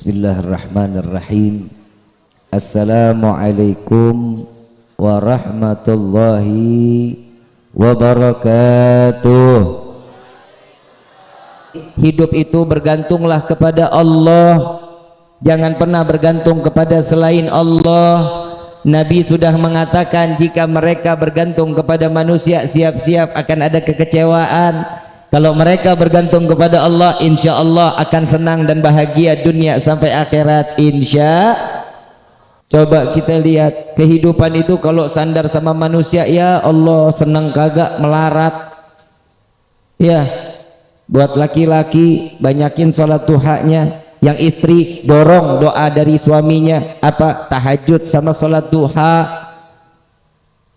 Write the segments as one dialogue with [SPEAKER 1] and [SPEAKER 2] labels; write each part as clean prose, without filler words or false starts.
[SPEAKER 1] Bismillahirrahmanirrahim. Assalamualaikum warahmatullahi wabarakatuh. Hidup itu bergantunglah kepada Allah, jangan pernah bergantung kepada selain Allah. Nabi sudah mengatakan jika mereka bergantung kepada manusia, siap-siap akan ada kekecewaan. Kalau mereka bergantung kepada Allah, insya Allah akan senang dan bahagia dunia sampai akhirat, insya. Coba kita lihat kehidupan itu kalau sandar sama manusia, ya Allah senang kagak melarat. Ya, buat laki-laki banyakin sholat duhanya, yang istri dorong doa dari suaminya apa, tahajud sama sholat duha.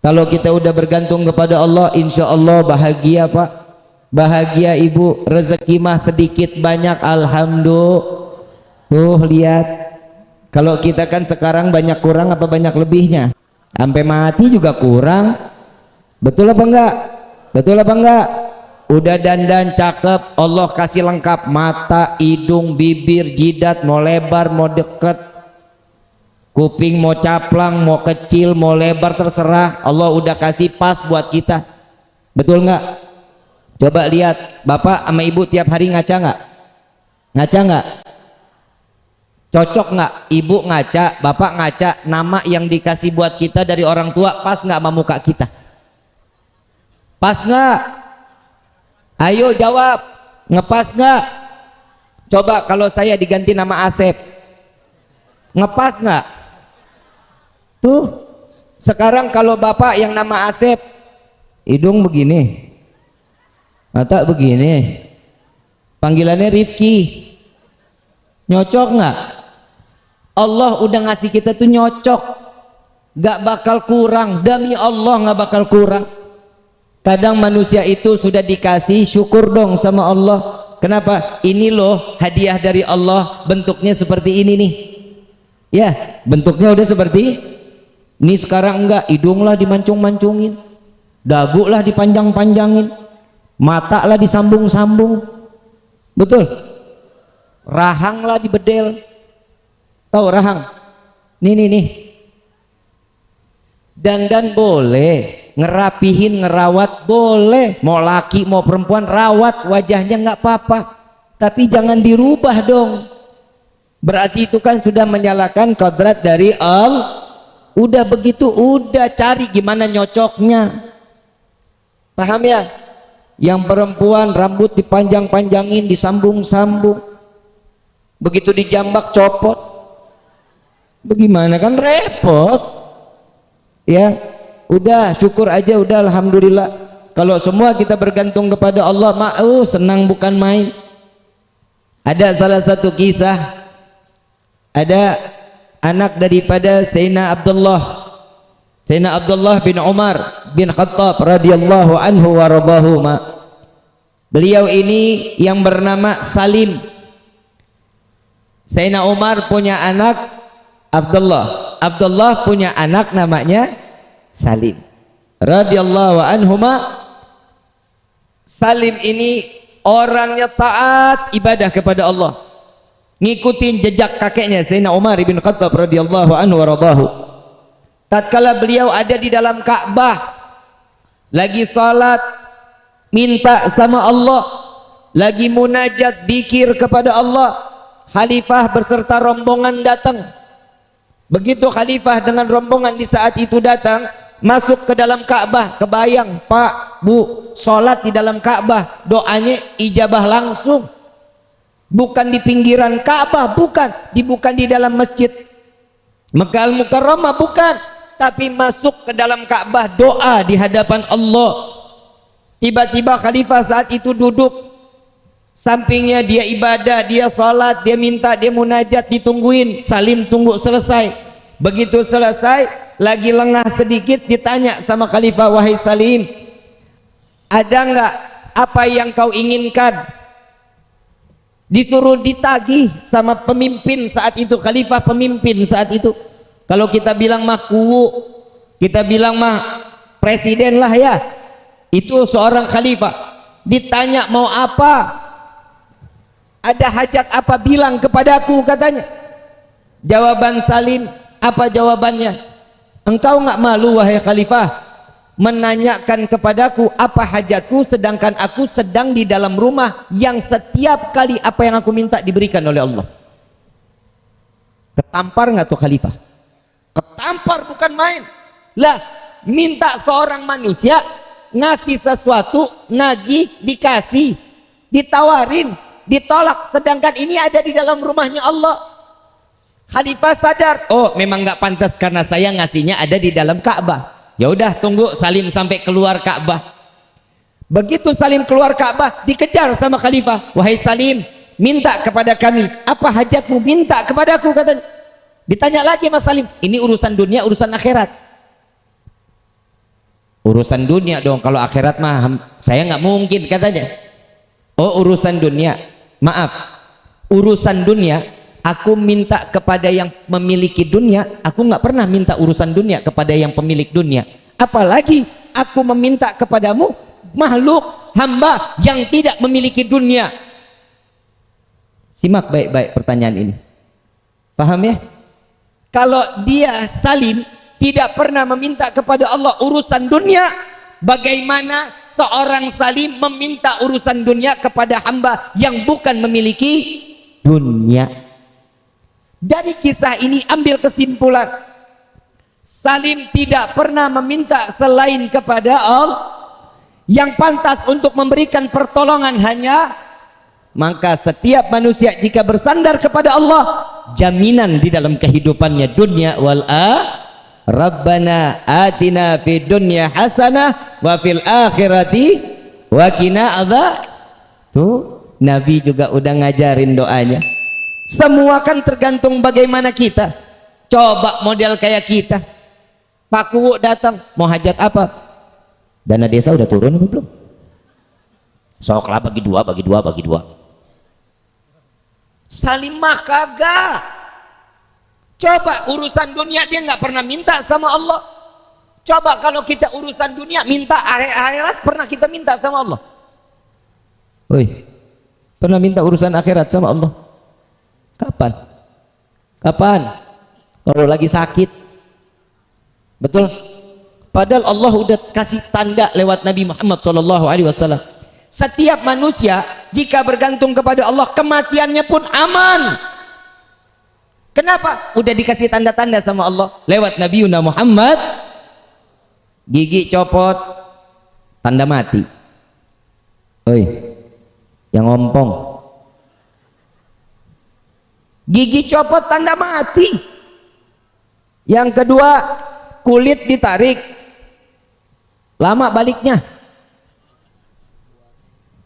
[SPEAKER 1] Kalau kita udah bergantung kepada Allah, insya Allah bahagia Pak, bahagia Ibu. Rezeki mah sedikit banyak alhamdulillah. Tuh lihat, kalau kita kan sekarang banyak kurang apa banyak lebihnya, sampai mati juga kurang. Betul apa enggak? Betul apa enggak? Udah dandan cakep, Allah kasih lengkap, mata, hidung, bibir, jidat, mau lebar, mau deket, kuping mau caplang, mau kecil, mau lebar, terserah. Allah udah kasih pas buat kita. Betul nggak? Coba lihat, bapak sama ibu tiap hari ngaca nggak? Ngaca nggak? Cocok nggak? Ibu ngaca, bapak ngaca, nama yang dikasih buat kita dari orang tua pas nggak sama muka kita? Pas nggak? Ayo jawab, ngepas nggak? Coba kalau saya diganti nama Asep, ngepas nggak? Tuh, sekarang kalau bapak yang nama Asep, hidung begini, mata begini, panggilannya Rifki, nyocok nggak? Allah udah ngasih kita tuh nyocok, gak bakal kurang, demi Allah gak bakal kurang. Kadang manusia itu sudah dikasih, syukur dong sama Allah. Kenapa? Ini loh hadiah dari Allah, bentuknya seperti ini nih. Ya, bentuknya udah seperti ini. Sekarang enggak, hidung lah dimancung-mancungin, dagu lah dipanjang-panjangin, mata lah disambung-sambung. Betul? Rahang lah dibedel. Tahu rahang? Nih. Dandan boleh, ngerapihin, ngerawat boleh, mau laki mau perempuan rawat wajahnya nggak apa-apa, tapi jangan dirubah dong. Berarti itu kan sudah menyalakan kodrat dari Allah. Udah begitu, udah cari gimana nyocoknya. Paham ya? Yang perempuan rambut dipanjang-panjangin, disambung-sambung, begitu dijambak copot. Bagaimana, kan repot. Ya, udah syukur aja, udah alhamdulillah. Kalau semua kita bergantung kepada Allah, senang bukan main. Ada salah satu kisah, ada anak daripada Sayyidina Abdullah bin Umar bin Khattab radhiyallahu anhu wa radahuma. Beliau ini yang bernama Salim. Sayyidina Umar punya anak Abdullah punya anak namanya Salim radhiyallahu anhuma. Salim ini orangnya taat ibadah kepada Allah, ngikutin jejak kakeknya Sayyidina Umar bin Khattab radhiyallahu anhu waradahu. Tatkala beliau ada di dalam Ka'bah lagi salat minta sama Allah, lagi munajat dzikir kepada Allah, khalifah berserta rombongan datang. Begitu khalifah dengan rombongan di saat itu datang, masuk ke dalam Ka'bah, kebayang Pak, Bu, sholat di dalam Ka'bah, doanya ijabah langsung. Bukan di pinggiran Ka'bah, bukan di dalam masjid Makkah Al-Mukarramah, bukan, tapi masuk ke dalam Ka'bah, doa di hadapan Allah. Tiba-tiba khalifah saat itu duduk, sampingnya dia ibadah, dia sholat, dia minta, dia munajat, ditungguin. Salim tunggu selesai. Begitu selesai, lagi lengah sedikit, ditanya sama khalifah, wahai Salim, ada nggak apa yang kau inginkan? Disuruh ditagih sama pemimpin saat itu, khalifah pemimpin saat itu. Kalau kita bilang mah kuwu, kita bilang mah presiden lah ya. Itu seorang khalifah. Ditanya mau apa? Ada hajat apa, bilang kepadaku, katanya. Jawaban Salim, apa jawabannya? Engkau nggak malu wahai khalifah menanyakan kepadaku apa hajatku, sedangkan aku sedang di dalam rumah yang setiap kali apa yang aku minta diberikan oleh Allah. Ketampar nggak tuh khalifah? Ketampar bukan main lah. Minta seorang manusia ngasih sesuatu, nagih, dikasih, ditawarin, ditolak, sedangkan ini ada di dalam rumahnya Allah. Khalifah sadar, oh memang nggak pantas karena saya ngasihnya ada di dalam Ka'bah. Ya udah, tunggu Salim sampai keluar Ka'bah. Begitu Salim keluar Ka'bah, dikejar sama khalifah. Wahai Salim, minta kepada kami, apa hajatmu? Minta kepadaku, katanya. Ditanya lagi Mas Salim, ini urusan dunia, urusan akhirat. Urusan dunia dong, kalau akhirat mah saya nggak mungkin, katanya. Oh urusan dunia, maaf, urusan dunia aku minta kepada yang memiliki dunia, aku nggak pernah minta urusan dunia kepada yang pemilik dunia, apalagi aku meminta kepadamu makhluk hamba yang tidak memiliki dunia. Simak baik-baik pertanyaan ini, paham ya? Kalau dia Salim tidak pernah meminta kepada Allah urusan dunia, bagaimana seorang Salim meminta urusan dunia kepada hamba yang bukan memiliki dunia? Dari kisah ini ambil kesimpulan, Salim tidak pernah meminta selain kepada Allah. Yang pantas untuk memberikan pertolongan hanya, maka setiap manusia jika bersandar kepada Allah, jaminan di dalam kehidupannya dunia wal Rabbana atina fid dunya hasanah wa fil akhirati wa qina adzab. Tuh Nabi juga udah ngajarin doanya. Semua kan tergantung bagaimana kita. Coba model kayak kita, Pak Kuwu datang mau hajat apa, dana desa udah turun apa belum? Soklah bagi dua. Salim mah kagak. Coba urusan dunia dia nggak pernah minta sama Allah. Coba kalau kita urusan dunia minta akhirat, pernah kita minta sama Allah? Woi, pernah minta urusan akhirat sama Allah? Kapan? Kalau lagi sakit, betul? Padahal Allah udah kasih tanda lewat Nabi Muhammad SAW. Setiap manusia jika bergantung kepada Allah, kematiannya pun aman. Kenapa? Udah dikasih tanda-tanda sama Allah lewat Nabi Muhammad. Gigi copot, tanda mati. Oi, yang ngompong. Gigi copot, tanda mati. Yang kedua, kulit ditarik, lama baliknya.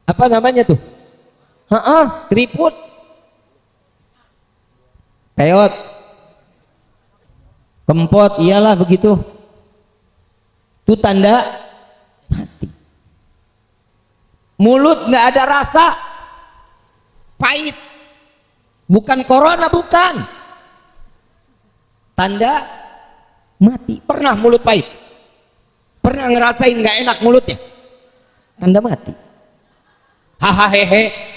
[SPEAKER 1] Apa namanya tuh? Keriput. Keot, kempot, iyalah begitu. Itu tanda mati. Mulut nggak ada rasa, pahit. Bukan corona, bukan. Tanda mati. Pernah mulut pahit? Pernah ngerasain nggak enak mulutnya? Tanda mati. Hahaha.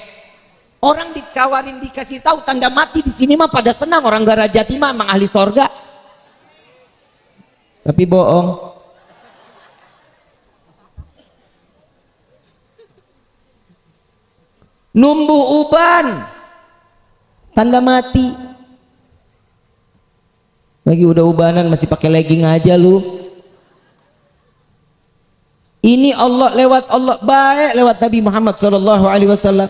[SPEAKER 1] Orang dikawarin dikasih tahu tanda mati di sini mah pada senang, orang Garajati mah emang ahli sorga. Tapi bohong. Numbuh uban, tanda mati. Lagi udah ubanan masih pakai legging aja lu. Ini Allah lewat Allah baik lewat Nabi Muhammad SAW.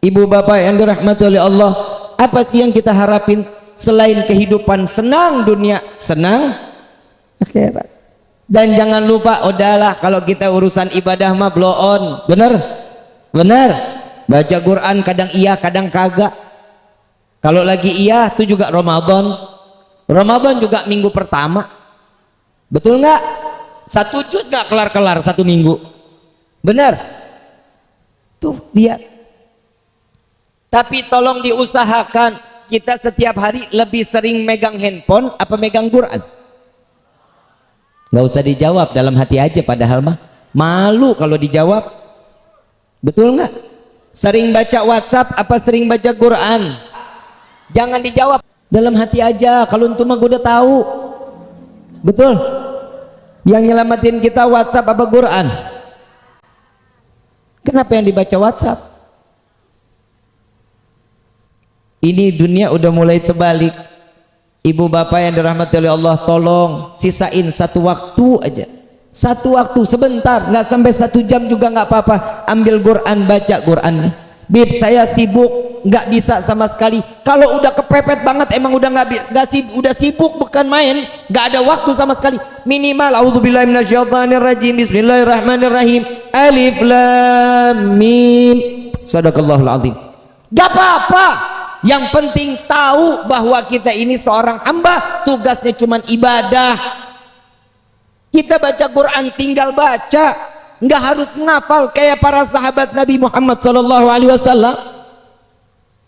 [SPEAKER 1] Ibu bapak yang dirahmati oleh Allah, apa sih yang kita harapin selain kehidupan senang dunia, senang akhirat? Dan jangan lupa, udahlah kalau kita urusan ibadah mah blow on, bener? Baca Quran kadang iya kadang kagak. Kalau lagi iya itu juga Ramadan juga minggu pertama, betul nggak? 1 juz nggak kelar-kelar 1 minggu, bener? Tuh lihat. Tapi tolong diusahakan kita setiap hari lebih sering megang handphone apa megang Quran. Nggak usah dijawab, dalam hati aja, padahal mah malu kalau dijawab. Betul nggak? Sering baca WhatsApp apa sering baca Quran? Jangan dijawab. Dalam hati aja, kalau antum mah gua udah tahu. Betul? Yang nyelamatin kita WhatsApp apa Quran? Kenapa yang dibaca WhatsApp? Ini dunia udah mulai terbalik. Ibu bapak yang dirahmati oleh Allah, tolong sisain satu waktu aja. Satu waktu sebentar, nggak sampai 1 jam juga nggak apa-apa. Ambil Quran, baca Quran. Bib, saya sibuk, nggak bisa sama sekali. Kalau udah kepepet banget, emang udah udah sibuk bukan main, nggak ada waktu sama sekali. Minimal, auzubillahi minasyaitonirrajim, bismillahirrahmanirrahim, alif lam mim, sadaqallahul azim. Nggak apa-apa. Yang penting tahu bahwa kita ini seorang hamba, tugasnya cuma ibadah. Kita baca Quran tinggal baca, nggak harus menghafal kayak para sahabat Nabi Muhammad SAW.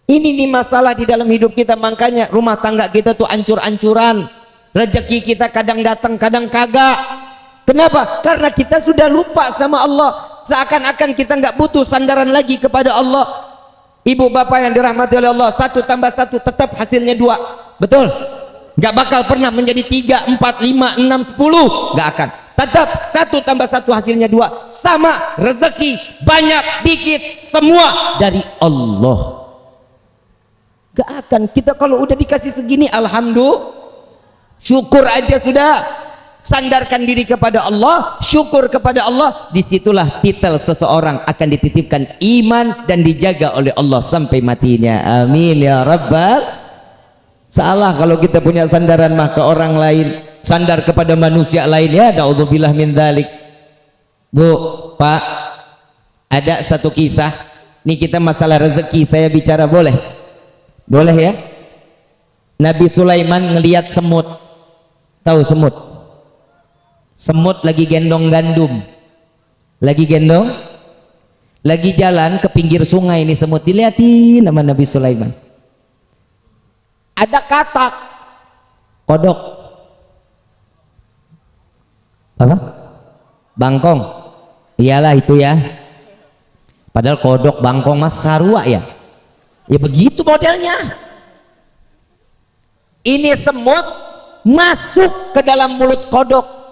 [SPEAKER 1] Ini nih masalah di dalam hidup kita, makanya rumah tangga kita tuh ancur-ancuran, rezeki kita kadang datang kadang kagak. Kenapa? Karena kita sudah lupa sama Allah, seakan-akan kita nggak butuh sandaran lagi kepada Allah. Ibu bapak yang dirahmati oleh Allah, 1 tambah 1 tetap hasilnya 2, betul? Gak bakal pernah menjadi 3, 4, 5, 6, 10, gak akan. Tetap 1 tambah 1 hasilnya 2, sama. Rezeki banyak dikit semua dari Allah. Gak akan. Kita kalau udah dikasih segini, alhamdulillah, syukur aja sudah. Sandarkan diri kepada Allah, syukur kepada Allah. Disitulah titel seseorang akan dititipkan iman dan dijaga oleh Allah sampai matinya. Amin ya rabbal. Salah kalau kita punya sandaran mah ke orang lain, sandar kepada manusia lain, ya naudzubillah min dzalik. Bu, Pak, ada satu kisah. Nih kita masalah rezeki saya bicara, boleh? Boleh ya? Nabi Sulaiman ngelihat semut. Tahu semut? Semut lagi gendong gandum. Lagi gendong, lagi jalan ke pinggir sungai, ini semut dilihatin sama Nabi Sulaiman. Ada katak, kodok, apa? Bangkong. Iyalah itu ya. Padahal kodok, bangkong mas sarua ya. Ya begitu modelnya. Ini semut masuk ke dalam mulut kodok.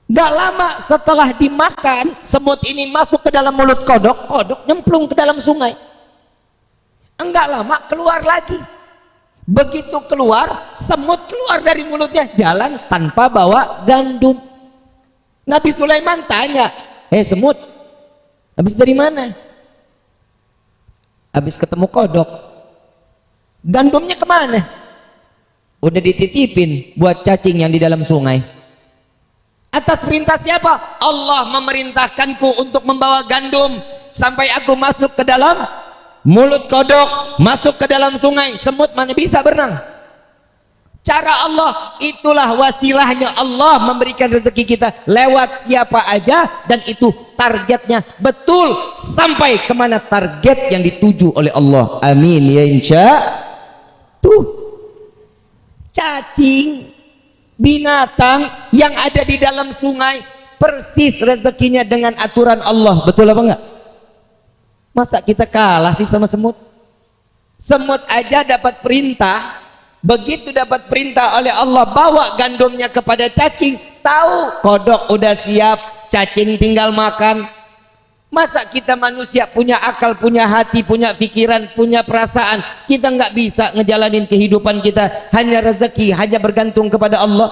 [SPEAKER 1] Gak lama setelah dimakan, semut ini masuk ke dalam mulut kodok, kodok nyemplung ke dalam sungai. Enggak lama keluar lagi. Begitu keluar, semut keluar dari mulutnya, jalan tanpa bawa gandum. Nabi Sulaiman tanya, semut, habis dari mana? Habis ketemu kodok. Gandumnya kemana? Udah dititipin buat cacing yang di dalam sungai. Atas perintah siapa? Allah memerintahkanku untuk membawa gandum sampai aku masuk ke dalam mulut kodok, masuk ke dalam sungai. Semut mana bisa berenang? Cara Allah, itulah wasilahnya Allah memberikan rezeki kita lewat siapa aja, dan itu targetnya betul sampai kemana target yang dituju oleh Allah. Amin ya insya. Tuh cacing, binatang yang ada di dalam sungai persis rezekinya dengan aturan Allah, betul apa enggak? Masa kita kalah sih sama semut? Semut aja dapat perintah, begitu dapat perintah oleh Allah bawa gandumnya kepada cacing, tahu kodok udah siap, cacing tinggal makan. Masa kita manusia punya akal, punya hati, punya pikiran, punya perasaan, kita nggak bisa ngejalanin kehidupan kita hanya rezeki, hanya bergantung kepada Allah?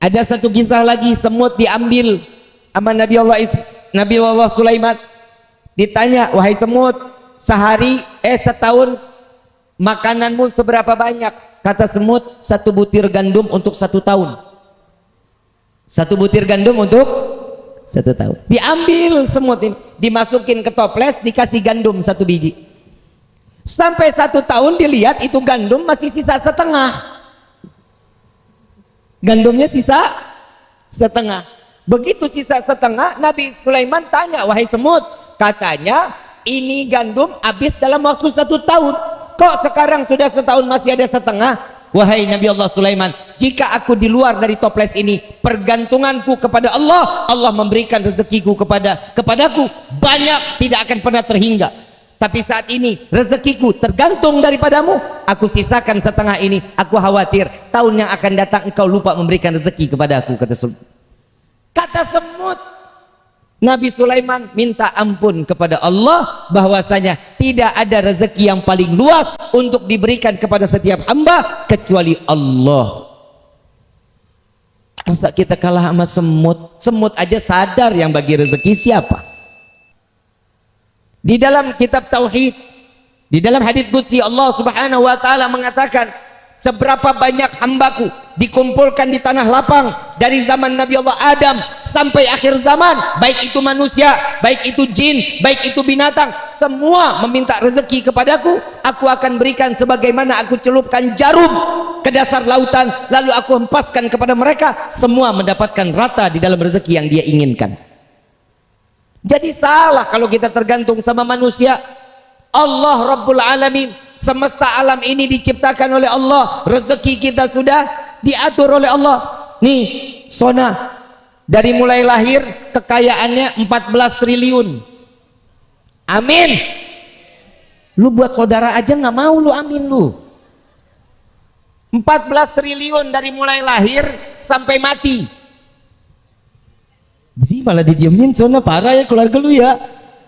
[SPEAKER 1] Ada satu kisah lagi, semut diambil sama Nabi Allah Sulaiman. Ditanya, wahai semut, setahun makananmu seberapa banyak? Kata semut, 1 butir gandum untuk 1 tahun. 1 butir gandum untuk 1 tahun. Diambil semut ini, dimasukin ke toples, dikasih gandum 1 biji. Sampai 1 tahun dilihat itu gandum masih sisa setengah. Gandumnya sisa setengah. Begitu sisa setengah, Nabi Sulaiman tanya, wahai semut, katanya ini gandum habis dalam waktu 1 tahun, kok sekarang sudah setahun masih ada setengah? Wahai Nabi Allah Sulaiman, jika aku di luar dari toples ini, pergantunganku kepada Allah, Allah memberikan rezekiku kepadaku banyak, tidak akan pernah terhingga. Tapi saat ini rezekiku tergantung daripadamu. Aku sisakan setengah ini. Aku khawatir tahun yang akan datang engkau lupa memberikan rezeki kepada aku, kata semut. Nabi Sulaiman minta ampun kepada Allah bahwasanya tidak ada rezeki yang paling luas untuk diberikan kepada setiap hamba kecuali Allah. Masa kita kalah sama semut? Semut aja sadar yang bagi rezeki siapa. Di dalam kitab Tauhid, di dalam hadits qudsi Allah Subhanahu wa taala mengatakan, seberapa banyak hambaku dikumpulkan di tanah lapang dari zaman Nabi Allah Adam sampai akhir zaman, baik itu manusia, baik itu jin, baik itu binatang, semua meminta rezeki kepadaku, aku akan berikan sebagaimana aku celupkan jarum ke dasar lautan, lalu aku hempaskan kepada mereka, semua mendapatkan rata di dalam rezeki yang dia inginkan. Jadi salah kalau kita tergantung sama manusia. Allah Rabbul Alamin, semesta alam ini diciptakan oleh Allah, rezeki kita sudah diatur oleh Allah. Nih Sona, dari mulai lahir kekayaannya 14 triliun. Amin. Lu buat saudara aja nggak mau, lu amin lu. 14 triliun dari mulai lahir sampai mati. Jadi malah didiemin. Sona parah ya keluarga lu ya,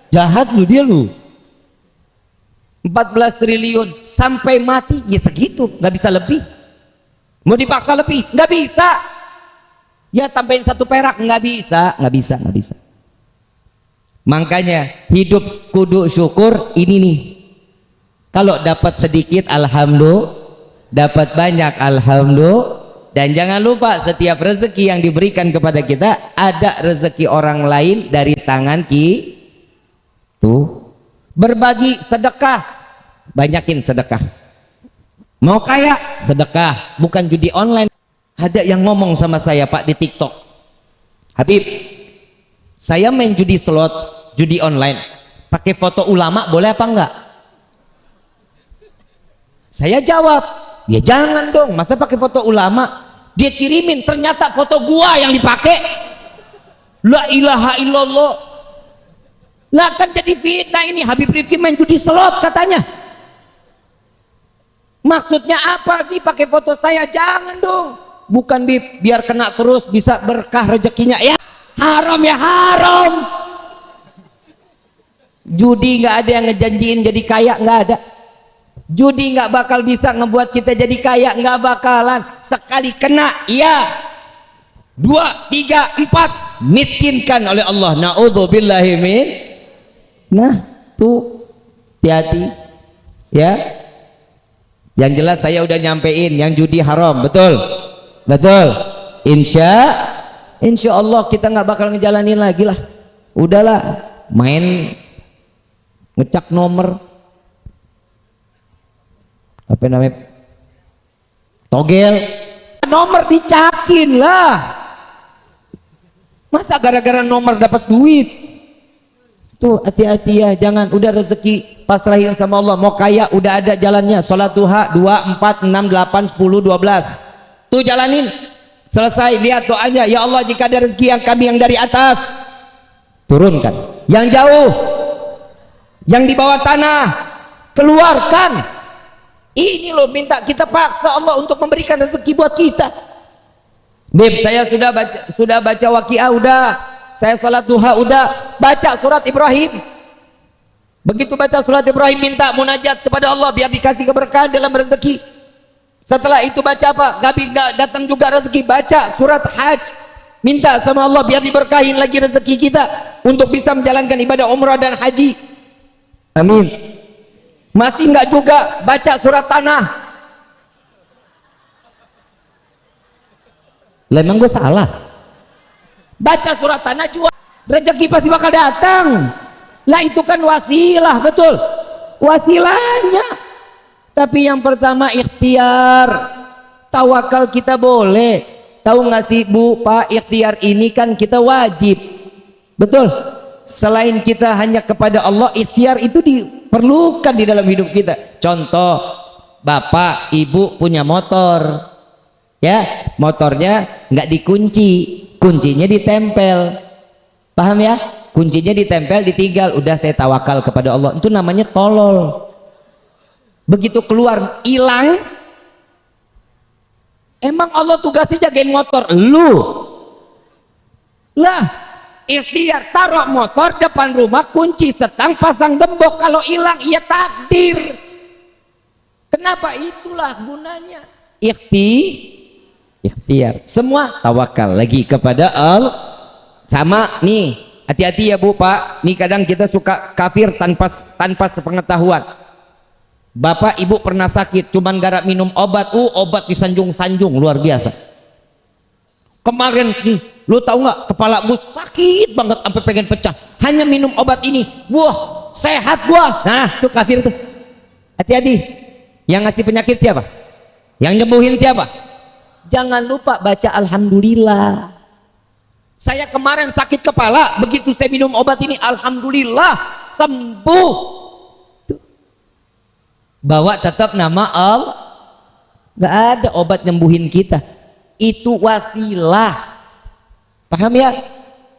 [SPEAKER 1] jahat lu dia lu. 14 triliun sampai mati ya segitu, nggak bisa lebih. Mau dipaksa lebih nggak bisa. Ya tambahin 1 perak nggak bisa. Makanya hidup kudu syukur ini nih. Kalau dapat sedikit alhamdulillah, dapat banyak alhamdulillah. Dan jangan lupa setiap rezeki yang diberikan kepada kita ada rezeki orang lain dari tangan tuh. Berbagi sedekah, banyakin sedekah. Mau kaya sedekah, bukan judi online. Ada yang ngomong sama saya Pak di TikTok, Habib, saya main judi slot, judi online, pakai foto ulama boleh apa enggak? Saya jawab, ya jangan dong, masa pakai foto ulama? Dia kirimin, ternyata foto gua yang dipakai. La ilaha illallah. Lah kan jadi fitnah ini. Habib Rifki main judi slot katanya. Maksudnya apa nih pakai foto saya? Jangan dong. Bukan Bib, biar kena terus bisa berkah rezekinya. Ya haram, ya haram. Judi nggak ada yang ngejanjiin jadi kaya, nggak ada. Judi nggak bakal bisa ngebuat kita jadi kaya, nggak bakalan. Sekali kena, iya. 2, 3, 4 miskinkan oleh Allah. Na'udzubillahi min. Nah tuh hati-hati ya. Yang jelas saya udah nyampein yang judi haram, betul insya Allah kita nggak bakal ngejalanin lagi lah. Udahlah main ngecak nomor apa namanya, togel nomor dicakin lah. Masa gara-gara nomor dapat duit? Tuh hati-hati ya, jangan. Udah rezeki pasrahin sama Allah. Mau kaya udah ada jalannya. Sholat duha 2, 4, 6, 8, 10, 12. Tuh jalanin. Selesai lihat doanya, ya Allah jika ada rezeki yang kami yang dari atas turunkan, yang jauh, yang di bawah tanah keluarkan. Ini loh minta kita paksa Allah untuk memberikan rezeki buat kita. Bib, saya sudah baca Waqiah, udah. Saya sholat duha, udah. Baca surat Ibrahim. Begitu baca surat Ibrahim minta munajat kepada Allah biar dikasih keberkahan dalam rezeki. Setelah itu baca apa? Gak datang juga rezeki, baca surat Hajj, minta sama Allah biar diberkahin lagi rezeki kita untuk bisa menjalankan ibadah umrah dan haji. Amin. Masih nggak juga, baca surat Tanah. Memang gue salah? Baca surat Tanah juga, rezeki pasti bakal datang. Lah itu kan wasilah, betul, wasilahnya. Tapi yang pertama ikhtiar. Tawakal kita boleh. Tahu nggak sih Bu, Pak, ikhtiar ini kan kita wajib, betul. Selain kita hanya kepada Allah, ikhtiar itu diperlukan di dalam hidup kita. Contoh, bapak ibu punya motor, ya, motornya nggak dikunci, kuncinya ditempel, paham ya? kuncinya ditempel, ditinggal, udah saya tawakal kepada Allah. Itu namanya tolol. Begitu keluar hilang. Emang Allah tugasnya jagain motor lu lah, ikhtiar taruh motor depan rumah, kunci setang, pasang gembok, kalau hilang ya takdir. Kenapa? Itulah gunanya ikhtiar. Semua tawakal lagi kepada Allah. Sama nih, hati-hati ya Bu Pak, nih kadang kita suka kafir tanpa sepengetahuan. Bapak Ibu pernah sakit, cuman gara minum obat, obat disanjung-sanjung luar biasa. Kemarin nih, lu tahu nggak, kepala gue sakit banget sampai pengen pecah, hanya minum obat ini, wah sehat gua. Nah itu kafir tuh. Hati-hati, yang ngasih penyakit siapa? Yang nyembuhin siapa? Jangan lupa baca alhamdulillah. Saya kemarin sakit kepala, begitu saya minum obat ini, alhamdulillah sembuh. Bawa tetap nama Allah. Gak ada obat nyembuhin kita, itu wasilah. Paham ya?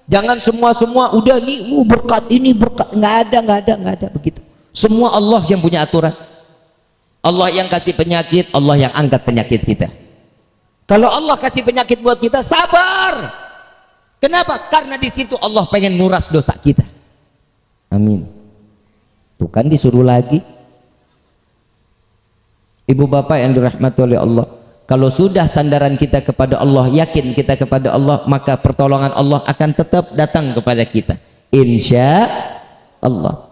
[SPEAKER 1] Jangan semua udah nih berkat ini berkat, nggak ada begitu. Semua Allah yang punya aturan. Allah yang kasih penyakit, Allah yang angkat penyakit kita. Kalau Allah kasih penyakit buat kita, sabar. Kenapa? Karena di situ Allah pengen nguras dosa kita. Amin. Tuh kan disuruh lagi. Ibu bapak yang dirahmati oleh Allah, kalau sudah sandaran kita kepada Allah, yakin kita kepada Allah, maka pertolongan Allah akan tetap datang kepada kita, insya Allah.